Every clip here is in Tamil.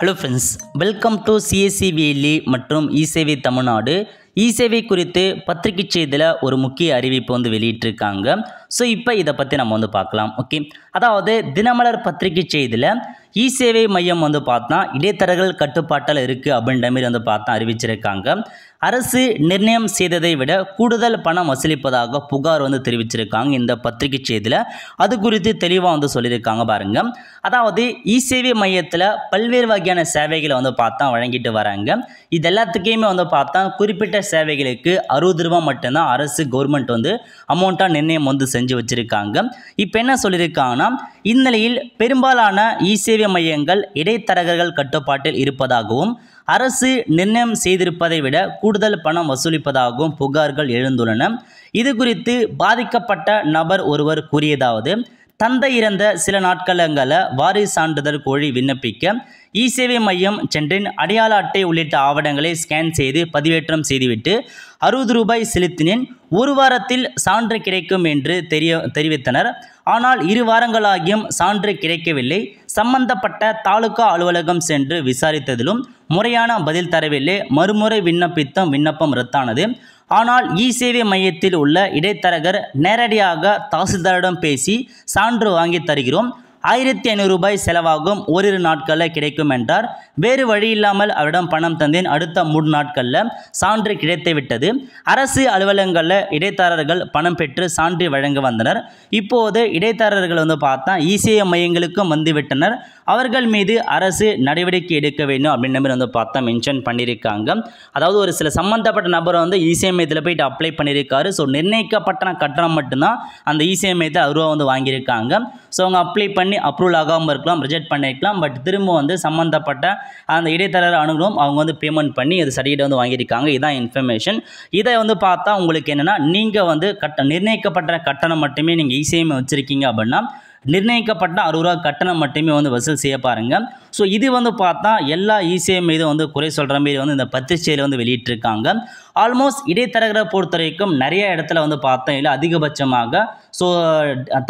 Hello friends, welcome to CSC வேலி மற்றும் இசேவை தமிழ்நாடு. இசேவை குறித்து பத்திரிகை செய்தியில் ஒரு முக்கிய அறிவிப்பு வெளியிட்டிருக்காங்க. ஸோ இப்போ இதை பற்றி நம்ம பார்க்கலாம். ஓகே, அதாவது தினமலர் பத்திரிகை செய்தியில் இசேவை மையம் பார்த்தா இடைத்தரகர்கள் கட்டுப்பாட்டில் இருக்குது அப்படின்ற மாதிரி பார்த்தா அறிவிச்சிருக்காங்க. அரசு நிர்ணயம் செய்ததை விட கூடுதல் பணம் வசூலிப்பதாக புகார் தெரிவிச்சிருக்காங்க இந்த பத்திரிகை செய்தியில். அது குறித்து தெளிவாக சொல்லியிருக்காங்க பாருங்க. அதாவது இசேவை மையத்தில் பல்வேறு வகையான சேவைகளை பார்த்தா வழங்கிட்டு வராங்க. இது எல்லாத்துக்குமே பார்த்தா குறிப்பிட்ட சேவைகளுக்கு 60 ரூபா மட்டும்தான் அரசு கவர்மெண்ட் அமௌண்ட்டாக நிர்ணயம் செஞ்சு வச்சுருக்காங்க. இப்போ என்ன சொல்லியிருக்காங்கன்னா, இந்நிலையில் பெரும்பாலான இசேவை மையங்கள் இடைத்தரகர்கள் கட்டுப்பாட்டில் இருப்பதாகவும் அரசு நிர்ணயம் செய்திருப்பதை விட கூடுதல் பணம் வசூலிப்பதாகவும் புகார்கள் எழுந்துள்ளன. இது குறித்து பாதிக்கப்பட்ட நபர் ஒருவர் கூறியதாவது, தந்தை இறந்த சில நாட்களங்களில் வாரிசு சான்றிதழ் கோரி விண்ணப்பிக்க இசேவை மையம் சென்றேன். அடையாள அட்டை உள்ளிட்ட ஆவணங்களை ஸ்கேன் செய்து பதிவேற்றம் செய்துவிட்டு 60 ரூபாய் செலுத்தினேன். ஒரு வாரத்தில் சான்று கிடைக்கும் என்று தெரிவித்தனர். ஆனால் 2 வாரங்களாகியும் சான்று கிடைக்கவில்லை. சம்பந்தப்பட்ட தாலுகா அலுவலகம் சென்று விசாரித்ததிலும் முறையான பதில் தரவில்லை. மறுமுறை விண்ணப்பித்தும் விண்ணப்பம் ரத்தானது. ஆனால் இசேவை மையத்தில் உள்ள இடைத்தரகர் நேரடியாக தாசில்தாரிடம் பேசி சான்று வாங்கி தருகிறோம், 1500 ரூபாய் செலவாகும், ஓரிரு நாட்களில் கிடைக்கும் என்றார். வேறு வழி இல்லாமல் அவரிடம் பணம் தந்தேன். அடுத்த 3 நாட்களில் சான்று கிடைத்துவிட்டது. அரசு அலுவலகங்களில் இடைத்தரகர்கள் பணம் பெற்று சான்று வழங்க வந்தனர். இப்போது இடைத்தரகர்கள் பார்த்தா இசேவை மையங்களுக்கும் வந்துவிட்டனர். அவர்கள் மீது அரசு நடவடிக்கை எடுக்க வேண்டும் அப்படின்ற மாதிரி பார்த்தா மென்ஷன் பண்ணியிருக்காங்க. அதாவது ஒரு சில சம்மந்தப்பட்ட நபர் இசேவை மையத்தில் போயிட்டு அப்ளை பண்ணியிருக்காரு. ஸோ நிர்ணயிக்கப்பட்ட கட்டணம் மட்டும்தான் அந்த இசேவை மையத்தில் 60 ரூபா வாங்கியிருக்காங்க. ஸோ அவங்க அப்ளை பண்ணி அப்ரூவல் ஆகாமல் இருக்கலாம், ரிஜெக்ட் பண்ணிக்கலாம். பட் திரும்ப சம்மந்தப்பட்ட அந்த இடைத்தரகர் அணுகணும், அவங்க பேமெண்ட் பண்ணி அது சர்டிஃபிகேட் வாங்கியிருக்காங்க. இதுதான் இன்ஃபர்மேஷன். இதை பார்த்தா உங்களுக்கு என்னென்னா, நீங்கள் நிர்ணயிக்கப்பட்ட கட்டணம் மட்டுமே நீங்கள் இசேவை வச்சுருக்கீங்க அப்படின்னா நிர்ணயிக்கப்பட்ட 60 ரூபா கட்டணம் மட்டுமே வசூல் செய்ய பாருங்கள். ஸோ இது பார்த்தா எல்லா இசேவை மீது குறை சொல்கிற மாரி இந்த பத்திரிகையில் வெளியிட்டிருக்காங்க. ஆல்மோஸ்ட் இடைத்தரகரை பொறுத்த வரைக்கும் நிறைய இடத்துல பார்த்தா இல்லை அதிகபட்சமாக ஸோ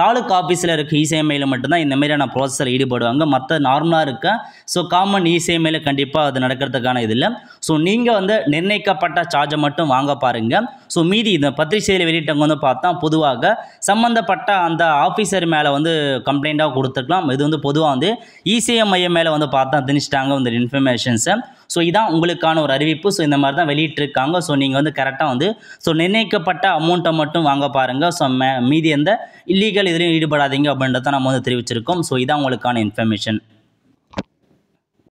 தாலுக்கா ஆஃபீஸில் இருக்க இசேவை மையில் மட்டும்தான் இந்த மாதிரியான ப்ராசஸில் ஈடுபடுவாங்க. மற்ற நார்மலாக இருக்க ஸோ காமன் இசேவை மையில் கண்டிப்பாக அது நடக்கிறதுக்கான இது இல்லை. ஸோ நீங்கள் நிர்ணயிக்கப்பட்ட சார்ஜை மட்டும் வாங்க பாருங்கள். ஸோ மீதி இந்த பத்திரிகையில் வெளியிட்டவங்க பார்த்தா பொதுவாக சம்மந்தப்பட்ட அந்த ஆஃபீஸர் மேலே கம்ப்ளைண்ட்டாக கொடுத்துருக்கலாம். இது பொதுவாக இசேவை மையம் மேலே பார்த்தா திணிச்சிட்டாங்க இந்த இன்ஃபர்மேஷன்ஸை. ஸோ இதான் உங்களுக்கான ஒரு அறிவிப்பு. ஸோ இந்த மாதிரி தான் வெளியிட்டிருக்காங்க. ஸோ நீங்கள் கரெக்டாக ஸோ நிர்ணயிக்கப்பட்ட அமௌண்ட்டை மட்டும் வாங்க பாருங்கள். ஸோ மீதி எந்த இல்லீகல் இதுலையும் ஈடுபடாதீங்க அப்படின்றத நம்ம தெரிவிச்சிருக்கோம். ஸோ இதான் உங்களுக்கான இன்ஃபர்மேஷன்.